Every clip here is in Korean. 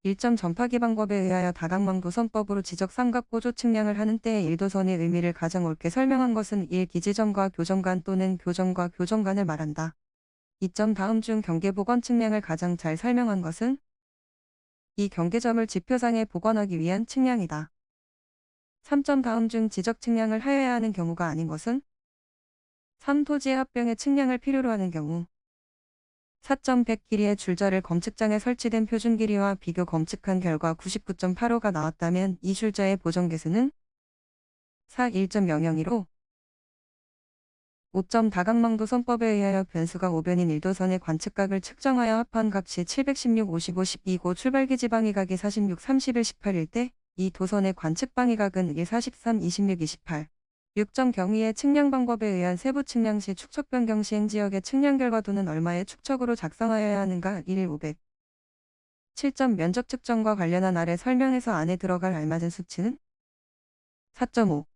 1점 전파기 방법에 의하여 다각망 도선법으로 지적 삼각고조 측량을 하는 때의 일도선의 의미를 가장 옳게 설명한 것은 1. 기지점과 교점 간 또는 교점과 교점 간을 말한다. 2점 다음 중 경계복원 측량을 가장 잘 설명한 것은 이 경계점을 지표상에 복원하기 위한 측량이다. 3점 다음 중 지적 측량을 하여야 하는 경우가 아닌 것은 3. 토지의 합병에 측량을 필요로 하는 경우 4점 100 길이의 줄자를 검측장에 설치된 표준 길이와 비교 검측한 결과 99.85가 나왔다면 이 줄자의 보정 개수는 4. 1.001호 5점 다각망도선법에 의하여 변수가 5변인 일도선의 관측각을 측정하여 합한 값이 716, 55, 12고 출발기 지방위각이 46, 31, 18일 때 이 도선의 관측방위각은 1, 43, 26, 28. 6점 경위의 측량 방법에 의한 세부 측량 시 축척 변경 시행 지역의 측량 결과도는 얼마의 축척으로 작성하여야 하는가 1, 500. 7점 면적 측정과 관련한 아래 설명에서 안에 들어갈 알맞은 수치는 4.5.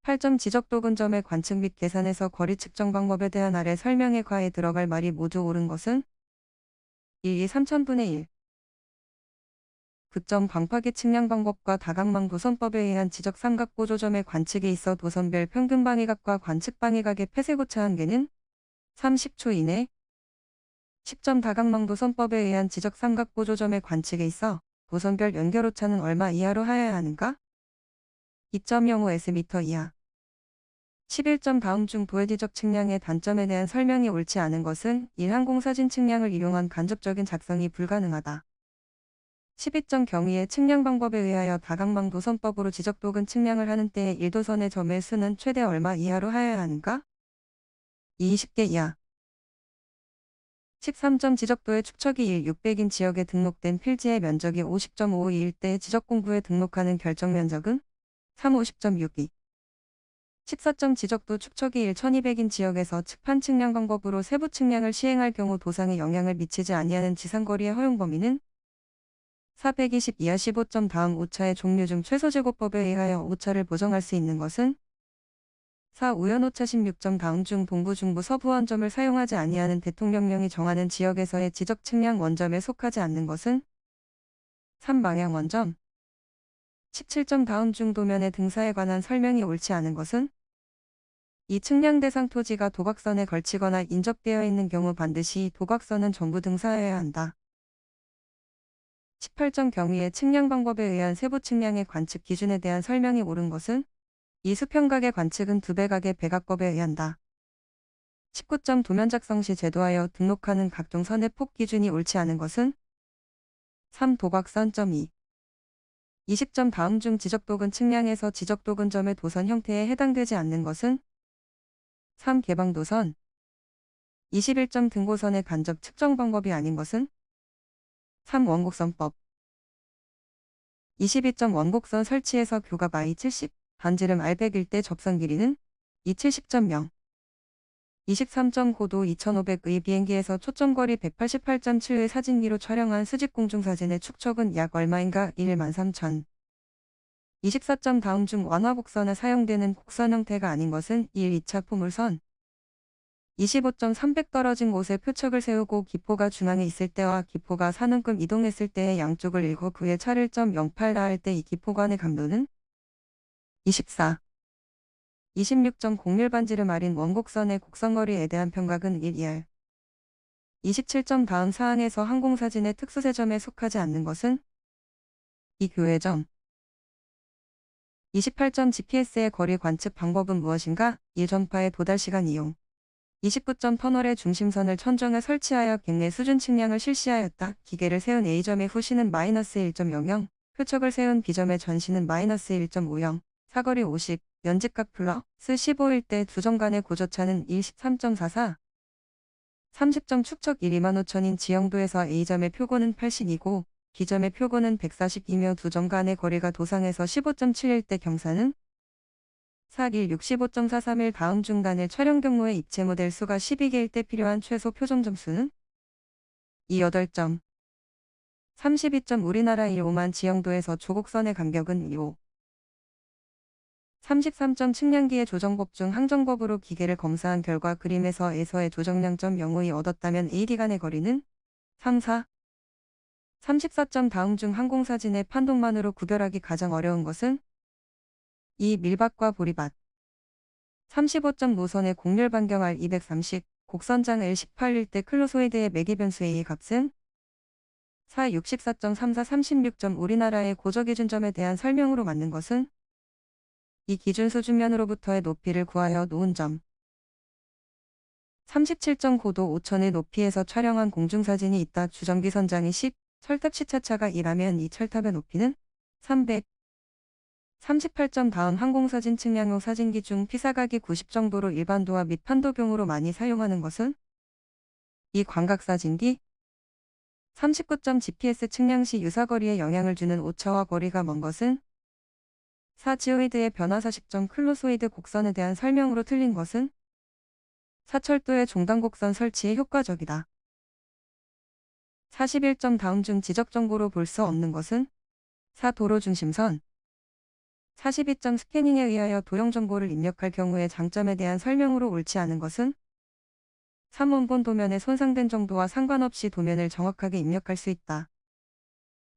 8점 지적도근점의 관측 및 계산에서 거리 측정 방법에 대한 아래 설명에 과에 들어갈 말이 모두 옳은 것은 1, 2, 3천분의 1. 9점 방파기 측량 방법과 다각망 도선법에 의한 지적 삼각고조점의 관측에 있어 도선별 평균 방위각과 관측 방위각의 폐쇄고차 한계는 30초 이내. 10점 다각망 도선법에 의한 지적 삼각고조점의 관측에 있어 도선별 연결오차는 얼마 이하로 하여야 하는가? 2.05 Sm 이하. 11점 다음 중 도해지적 측량의 단점에 대한 설명이 옳지 않은 것은 1. 항공사진 측량을 이용한 간접적인 작성이 불가능하다. 12점 경위의 측량 방법에 의하여 다각망 도선법으로 지적도근 측량을 하는 때의 일도선의 점의 수는 최대 얼마 이하로 하여야 하는가? 20개 이하. 13점 지적도의 축척이 1, 600인 지역에 등록된 필지의 면적이 50.5일 때 지적공부에 등록하는 결정 면적은 3, 50.62. 14점 지적도 축척이 1, 1200인 지역에서 측판 측량 방법으로 세부 측량을 시행할 경우 도상에 영향을 미치지 아니하는 지상거리의 허용 범위는 420 이하. 15점 다음 오차의 종류 중 최소제곱법에 의하여 오차를 보정할 수 있는 것은 4. 우연오차. 16점 다음 중 동부 중부 서부 원점을 사용하지 아니하는 대통령령이 정하는 지역에서의 지적 측량 원점에 속하지 않는 것은 3. 방향 원점. 17점 다음 중 도면의 등사에 관한 설명이 옳지 않은 것은 이 측량 대상 토지가 도각선에 걸치거나 인접되어 있는 경우 반드시 도각선은 전부 등사해야 한다. 18점 경위의 측량 방법에 의한 세부 측량의 관측 기준에 대한 설명이 옳은 것은 이 수평각의 관측은 두배각의 배각법에 의한다. 19점 도면 작성 시 제도하여 등록하는 각종 선의 폭 기준이 옳지 않은 것은 3. 도각선.2. 20점 다음 중 지적도근 측량에서 지적도근점의 도선 형태에 해당되지 않는 것은 3. 개방도선. 21점 등고선의 간접 측정 방법이 아닌 것은 3. 원곡선법. 22점 원곡선 설치에서 교갑 I70, 반지름 R100일 때 접선 길이는 270.0. 23점 고도 2500의 비행기에서 초점거리 188.7의 사진기로 촬영한 수직공중사진의 축척은 약 얼마인가? 13,000. 24점 다음 중 완화곡선에 사용되는 곡선 형태가 아닌 것은 1. 2차 포물선. 25점 300 떨어진 곳에 표척을 세우고 기포가 중앙에 있을 때와 기포가 산음큼 이동했을 때의 양쪽을 읽어 그의 차를 0.08 나할 때 이 기포간의 감도는 24. 26점 곡률반지름 R인 원곡선의 곡선거리에 대한 평각은 1, 2R. 27점 다음 사항에서 항공사진의 특수세점에 속하지 않는 것은 이 교회점. 28점 GPS의 거리 관측 방법은 무엇인가? 1전파의 도달시간 이용. 29점 터널의 중심선을 천정에 설치하여 객내 수준 측량을 실시하였다. 기계를 세운 A점의 후시는 -1.00, 표척을 세운 B점의 전시는 -1.50, 사거리 50, 연직각 플러스 15일 때 두 점 간의 고조차는 13.44. 30점 축척 1, 25,000인 지형도에서 A점의 표고는 82고 B점의 표고는 142며 두 점 간의 거리가 도상에서 15.7일 때 경사는 4길 65.431. 다음 중 단일 촬영 경로의 입체 모델 수가 12개일 때 필요한 최소 표정 점수는 8점. 32점 우리나라 1,5만 지형도에서 조곡선의 간격은 2호. 33점 측량기의 조정법 중 항정법으로 기계를 검사한 결과 그림에서의 조정량 .05이 얻었다면 AD 간의 거리는 3, 4. 34점 다음 중 항공사진의 판독만으로 구별하기 가장 어려운 것은 2. 밀밭과 보리밭. 35점 노선의 곡률 반경 R230, 곡선장 L18일 때 클로소이드의 매개 변수의 값은 4. 64.34 36점 우리나라의 고저기준점에 대한 설명으로 맞는 것은 이 기준 수준면으로부터의 높이를 구하여 놓은 점. 37점 고도 5천의 높이에서 촬영한 공중사진이 있다. 주정기 선장이 10, 철탑 시차차가 2라면 이 철탑의 높이는 300. 38점 다음 항공사진 측량용 사진기 중 피사각이 90 정도로 일반도화 및 판도경으로 많이 사용하는 것은 이 광각사진기. 39점 GPS 측량 시 유사거리에 영향을 주는 오차와 거리가 먼 것은 4. 지오이드의 변화 40점 클로소이드 곡선에 대한 설명으로 틀린 것은 4. 철도의 종단 곡선 설치에 효과적이다. 41점 다음 중 지적 정보로 볼 수 없는 것은 4. 도로 중심선. 42점 스캐닝에 의하여 도형 정보를 입력할 경우의 장점에 대한 설명으로 옳지 않은 것은 3. 원본 도면에 손상된 정도와 상관없이 도면을 정확하게 입력할 수 있다.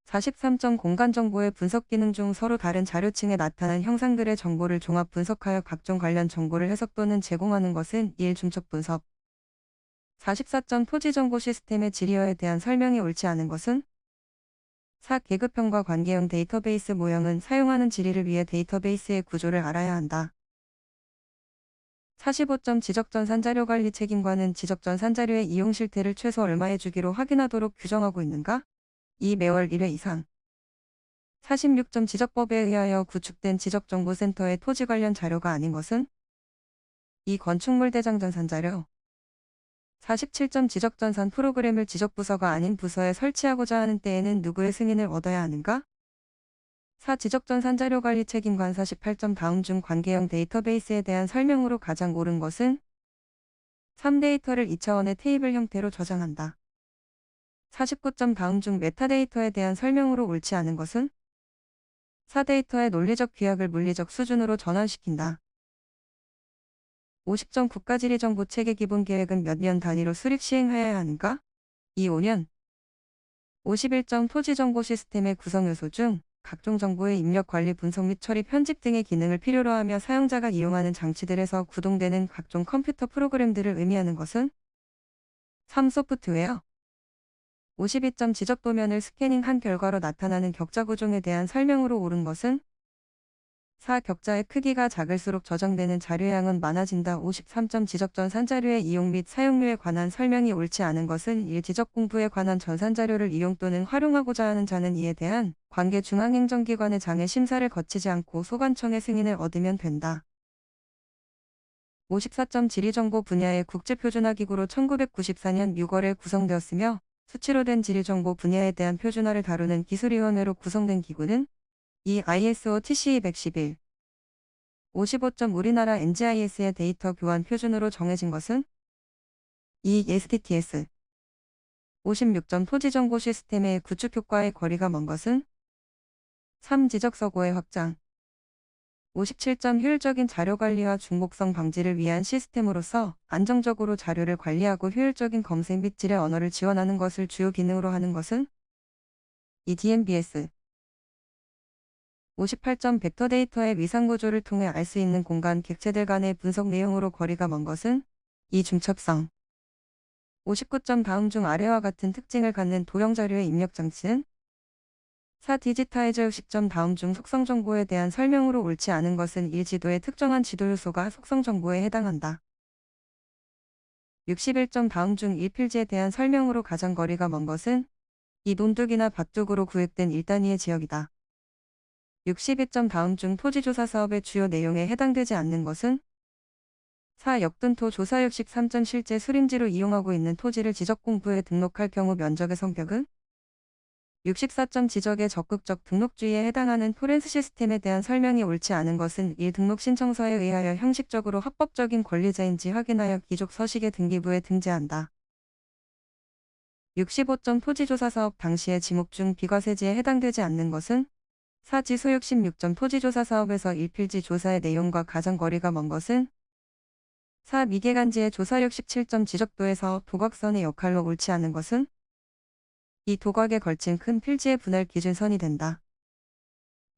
43점 공간 정보의 분석 기능 중 서로 다른 자료층에 나타난 형상들의 정보를 종합 분석하여 각종 관련 정보를 해석 또는 제공하는 것은 1. 중첩 분석. 44점 토지 정보 시스템의 질이어에 대한 설명이 옳지 않은 것은 4. 계급형과 관계형 데이터베이스 모형은 사용하는 질의를 위해 데이터베이스의 구조를 알아야 한다. 45점 지적전 산자료 관리 책임관은 지적전 산자료의 이용 실태를 최소 얼마에 주기로 확인하도록 규정하고 있는가? 2. 매월 1회 이상. 46점 지적법에 의하여 구축된 지적정보센터의 토지 관련 자료가 아닌 것은 2. 건축물 대장전 산자료. 47점 지적전산 프로그램을 지적부서가 아닌 부서에 설치하고자 하는 때에는 누구의 승인을 얻어야 하는가? 4. 지적전산 자료관리 책임관. 48점 다음 중 관계형 데이터베이스에 대한 설명으로 가장 옳은 것은 3. 데이터를 2차원의 테이블 형태로 저장한다. 49점 다음 중 메타데이터에 대한 설명으로 옳지 않은 것은 4. 데이터의 논리적 규약을 물리적 수준으로 전환시킨다. 50점 국가지리정보체계 기본계획은 몇 년 단위로 수립 시행하여야 하는가? 2. 5년. 51점 토지정보 시스템의 구성요소 중 각종 정보의 입력 관리 분석 및 처리 편집 등의 기능을 필요로 하며 사용자가 이용하는 장치들에서 구동되는 각종 컴퓨터 프로그램들을 의미하는 것은 3. 소프트웨어. 52점 지적도면을 스캐닝한 결과로 나타나는 격자 구종에 대한 설명으로 옳은 것은 4. 격자의 크기가 작을수록 저장되는 자료량은 많아진다. 53점 지적전 산자료의 이용 및 사용료에 관한 설명이 옳지 않은 것은 1. 지적 공부에 관한 전산자료를 이용 또는 활용하고자 하는 자는 이에 대한 관계 중앙행정기관의 장애 심사를 거치지 않고 소관청의 승인을 얻으면 된다. 54점 지리정보 분야의 국제표준화기구로 1994년 6월에 구성되었으며 수치로 된 지리정보 분야에 대한 표준화를 다루는 기술위원회로 구성된 기구는 2. ISO TC 111. 55점 우리나라 NGIS의 데이터 교환 표준으로 정해진 것은 2. STTS. 56점 토지정보 시스템의 구축 효과의 거리가 먼 것은 3. 지적서고의 확장. 57점 효율적인 자료관리와 중복성 방지를 위한 시스템으로서 안정적으로 자료를 관리하고 효율적인 검색 및 질의 언어를 지원하는 것을 주요 기능으로 하는 것은 2. DMBS. 58점 벡터 데이터의 위상구조를 통해 알 수 있는 공간 객체들 간의 분석 내용으로 거리가 먼 것은 2. 중첩성. 59점 다음 중 아래와 같은 특징을 갖는 도형자료의 입력 장치는 4. 디지타이저. 60점 다음 중 속성 정보에 대한 설명으로 옳지 않은 것은 1. 지도의 특정한 지도 요소가 속성 정보에 해당한다. 61점 다음 중 1. 필지에 대한 설명으로 가장 거리가 먼 것은 2. 논둑이나 밭둑으로 구획된 1단위의 지역이다. 62점 다음 중 토지조사 사업의 주요 내용에 해당되지 않는 것은 4. 역등토 조사. 63점 실제 수림지로 이용하고 있는 토지를 지적공부에 등록할 경우 면적의 성격은 64점 지적의 적극적 등록주의에 해당하는 토렌스 시스템에 대한 설명이 옳지 않은 것은 1. 등록 신청서에 의하여 형식적으로 합법적인 권리자인지 확인하여 기족 서식의 등기부에 등재한다. 65점 토지조사 사업 당시의 지목 중 비과세지에 해당되지 않는 것은 4. 지소. 66점 토지조사 사업에서 1필지 조사의 내용과 가장 거리가 먼 것은 4. 미개간지의 조사. 67점 지적도에서 도각선의 역할로 옳지 않은 것은 이 도각에 걸친 큰 필지의 분할 기준선이 된다.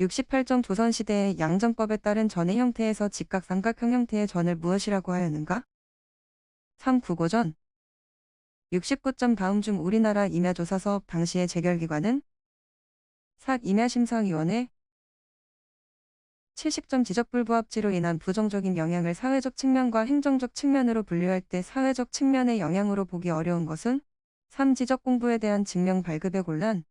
68점 조선시대의 양전법에 따른 전의 형태에서 직각삼각형 형태의 전을 무엇이라고 하였는가? 3. 국어전 69점 다음 중 우리나라 임야조사서업 당시의 재결기관은 4. 임야심사위원회 70점 지적불부합지로 인한 부정적인 영향을 사회적 측면과 행정적 측면으로 분류할 때 사회적 측면의 영향으로 보기 어려운 것은 3. 지적공부에 대한 증명 발급의 곤란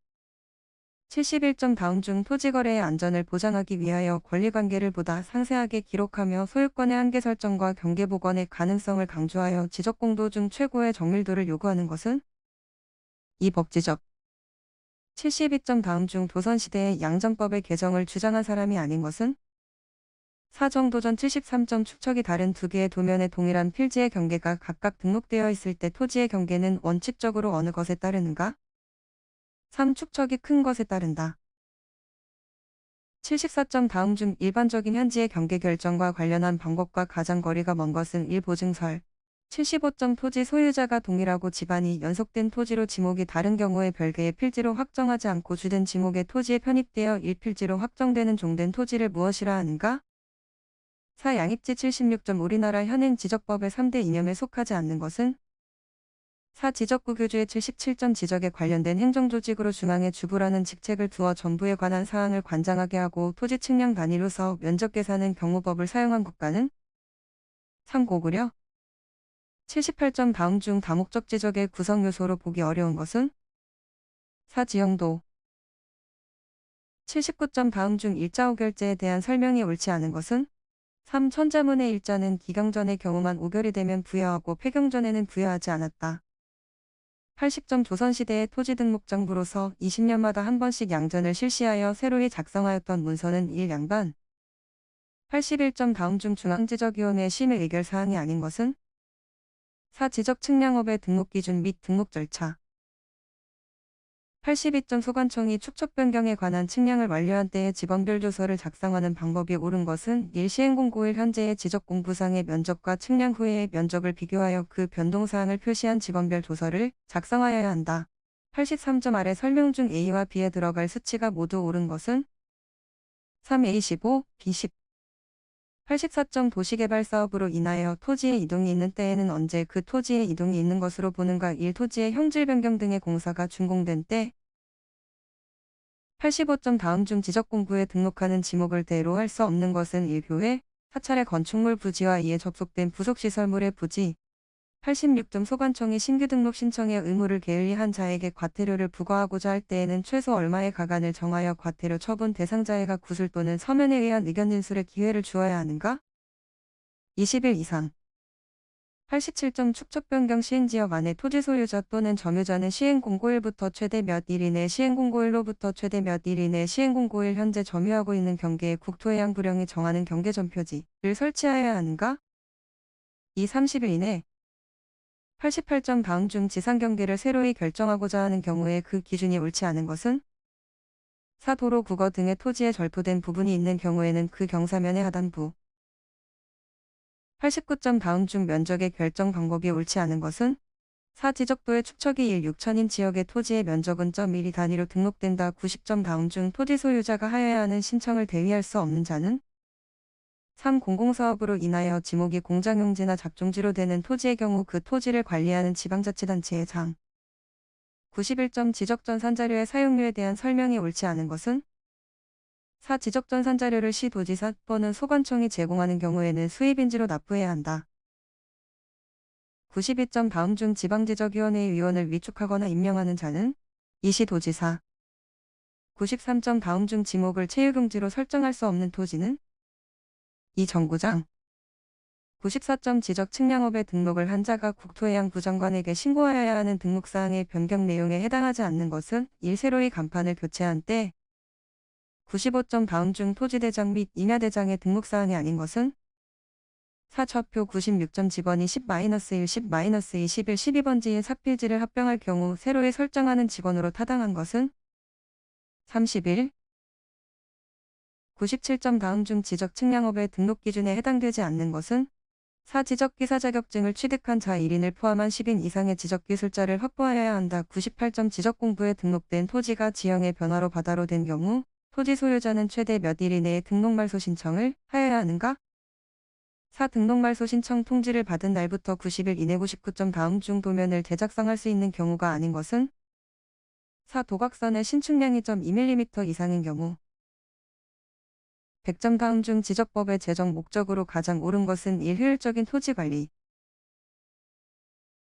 71점 다음 중 토지거래의 안전을 보장하기 위하여 권리관계를 보다 상세하게 기록하며 소유권의 한계 설정과 경계복원의 가능성을 강조하여 지적공도 중 최고의 정밀도를 요구하는 것은 2. 법지적 72점 다음 중 조선시대의 양전법의 개정을 주장한 사람이 아닌 것은 4. 정도전 73점 축척이 다른 두 개의 도면의 동일한 필지의 경계가 각각 등록되어 있을 때 토지의 경계는 원칙적으로 어느 것에 따르는가? 3. 축척이 큰 것에 따른다. 74점 다음 중 일반적인 현지의 경계 결정과 관련한 방법과 가장 거리가 먼 것은 1. 보증설 75점 토지 소유자가 동일하고 집안이 연속된 토지로 지목이 다른 경우에 별개의 필지로 확정하지 않고 주된 지목의 토지에 편입되어 1필지로 확정되는 종된 토지를 무엇이라 하는가? 4. 양입지 76점 우리나라 현행 지적법의 3대 이념에 속하지 않는 것은 4. 지적구교주의 77점 지적에 관련된 행정조직으로 중앙에 주부라는 직책을 두어 전부에 관한 사항을 관장하게 하고 토지 측량 단위로서 면적 계산은 경우법을 사용한 국가는 3. 고구려 78점 다음 중 다목적 지적의 구성 요소로 보기 어려운 것은 4. 지형도 79점 다음 중 일자 오결제에 대한 설명이 옳지 않은 것은 3. 천자문의 일자는 기경전의 경우만 오결이 되면 부여하고 폐경전에는 부여하지 않았다. 80점 조선시대의 토지등록정부로서 20년마다 한 번씩 양전을 실시하여 새로이 작성하였던 문서는 1. 양반 81점 다음 중 중앙지적위원회 심의 의결사항이 아닌 것은 4. 지적측량업의 등록기준 및 등록 절차 82점 소관청이 축척 변경에 관한 측량을 완료한 때에 지번별 조서를 작성하는 방법이 옳은 것은 1. 시행공고일 현재의 지적공부상의 면적과 측량 후에의 면적을 비교하여 그 변동사항을 표시한 지번별 조서를 작성하여야 한다. 83점 아래 설명 중 A와 B에 들어갈 수치가 모두 옳은 것은 3. A15, B10 84점 도시개발사업으로 인하여 토지의 이동이 있는 때에는 언제 그 토지의 이동이 있는 것으로 보는가 1. 토지의 형질 변경 등의 공사가 준공된 때 85점 다음 중 지적공부에 등록하는 지목을 대로 할 수 없는 것은 1. 교회, 사찰의 건축물 부지와 이에 접속된 부속시설물의 부지 86점 소관청이 신규 등록 신청의 의무를 게을리한 자에게 과태료를 부과하고자 할 때에는 최소 얼마의 가간을 정하여 과태료 처분 대상자에게 구술 또는 서면에 의한 의견 진술의 기회를 주어야 하는가? 20일 이상 87점 축척 변경 시행지역 안에 토지 소유자 또는 점유자는 시행공고일부터 최대 몇 일 이내 시행공고일로부터 최대 몇 일 이내 시행공고일 현재 점유하고 있는 경계에 국토해양부령이 정하는 경계전표지를 설치하여야 하는가? 2. 30일 이내 88점 다음 중 지상경계를 새로이 결정하고자 하는 경우에 그 기준이 옳지 않은 것은 4. 도로 국어 등의 토지에 절포된 부분이 있는 경우에는 그 경사면의 하단부 89점 다음 중 면적의 결정 방법이 옳지 않은 것은 4. 지적도의 축척이 1. 6천인 지역의 토지의 면적은 .1이 단위로 등록된다. 90점 다음 중 토지 소유자가 하여야 하는 신청을 대위할 수 없는 자는 3. 공공사업으로 인하여 지목이 공장용지나 작종지로 되는 토지의 경우 그 토지를 관리하는 지방자치단체의 장 91점 지적전산 자료의 사용료에 대한 설명이 옳지 않은 것은 4. 지적전산 자료를 시도지사 또는 소관청이 제공하는 경우에는 수입인지로 납부해야 한다. 92점 다음 중 지방지적위원회의 위원을 위촉하거나 임명하는 자는 2. 시도지사 93점 다음 중 지목을 체육용지로 설정할 수 없는 토지는 2. 정구장 94점 지적 측량업에 등록을 한 자가 국토해양부 장관에게 신고하여야 하는 등록사항의 변경 내용에 해당하지 않는 것은 1. 새로이 간판을 교체한 때 95점 다음 중 토지대장 및 임야대장의 등록사항이 아닌 것은 4. 좌표 96점 직원이 10-1, 10-2, 11, 12번지인 사필지를 합병할 경우 새로이 설정하는 직원으로 타당한 것은 31. 97점 다음 중 지적 측량업의 등록 기준에 해당되지 않는 것은 4. 지적기사 자격증을 취득한 자 1인을 포함한 10인 이상의 지적기술자를 확보하여야 한다. 98점 지적공부에 등록된 토지가 지형의 변화로 바다로 된 경우 토지 소유자는 최대 몇 일 이내에 등록 말소 신청을 하여야 하는가? 4. 등록 말소 신청 통지를 받은 날부터 90일 이내 99점 다음 중 도면을 대작성할 수 있는 경우가 아닌 것은? 4. 도각선의 신축량이 0.2mm 이상인 경우 100점 다음 중 지적법의 제정 목적으로 가장 옳은 것은 1. 효율적인 토지관리